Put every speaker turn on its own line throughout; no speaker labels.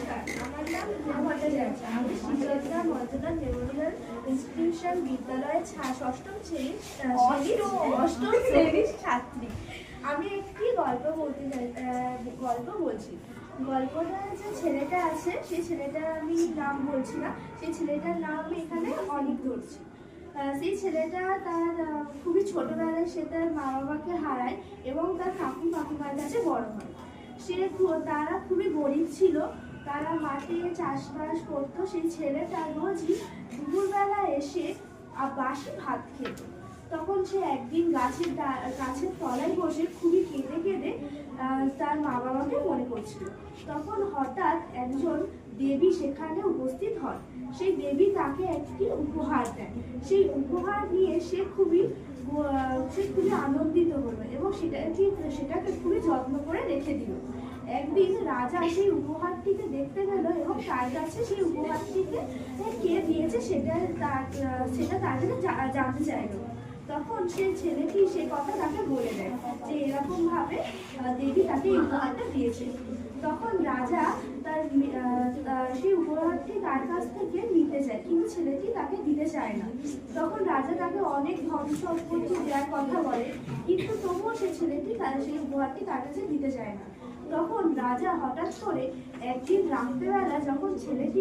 নমস্কার, আমার নাম রুনা ভট্টাচার্য। আমি শিবচন্দ্রা মর্যাদা মেমোরিয়াল ইনস্টিটিউশন বিদ্যালয়ের ষষ্ঠ শ্রেণীর ছাত্রী। আমি একটি গল্প বলছি। গল্পটা যে ছেলেটা আছে, সেই ছেলেটার আমি নাম বলছি না, সেই ছেলেটার নাম আমি এখানে অনেক ধরছি। সেই ছেলেটা তার খুবই ছোটবেলায় সে তার মা বাবাকে হারায় এবং তার কাকিমার কাছে বড় হয়। তারা খুবই গরিব ছিল, তারা মাঠে চাষবাস করতো। সেই ছেলেটা রোজই দুপুরবেলা এসে বাসি ভাত খেত। তখন সে একদিন গাছের তলায় বসে খুবই কেঁদে তার মা বাবাকে মনে করছিল। তখন হঠাৎ একজন দেবী সেখানে উপস্থিত হয়। সেই দেবী তাকে একটি উপহার দেয়। সেই উপহার নিয়ে সে খুবই আনন্দিত হলো এবং সেটাকে খুবই যত্ন করে রেখে দিল। একদিন রাজা সেই উপহারটিকে দেখতে গেল এবং তার কাছে সেই উপহারটিকে কে দিয়েছে সেটা তার কাছে জানতে চাইল। তখন সেই ছেলেটি সে কথা তাকে বলে দেয় যে এরকম ভাবে দেবী তাকে এই উপহারটা দিয়েছে। তখন রাজা সেই উপহারটি তার কাছ থেকে নিতে চায়, কিন্তু ছেলেটি তাকে দিতে চায় না। তখন রাজা তাকে অনেক ধন সম্পত্তি দেওয়ার কথা বলে, কিন্তু তবুও সেই ছেলেটি সেই উপহারটি তার কাছে দিতে চায় না। তখন রাজা হঠাৎ করে একদিন রাত্রেবেলা যখন ছেলেটি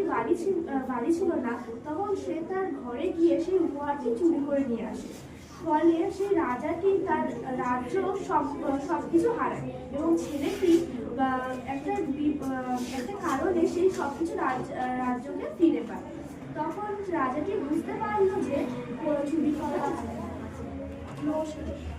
বাড়ি ছিল না, তখন সে তার ঘরে গিয়ে সেই উপহারটি চুরি করে নিয়ে আসে। ফলে সেই রাজাটি তার রাজ্য সবকিছু হারায় এবং ছেলেটি একটা কারণে সেই সবকিছু রাজ্যকে ফিরে পায়। তখন রাজাটি বুঝতে পারলো যে চুরি করা নমস্কার।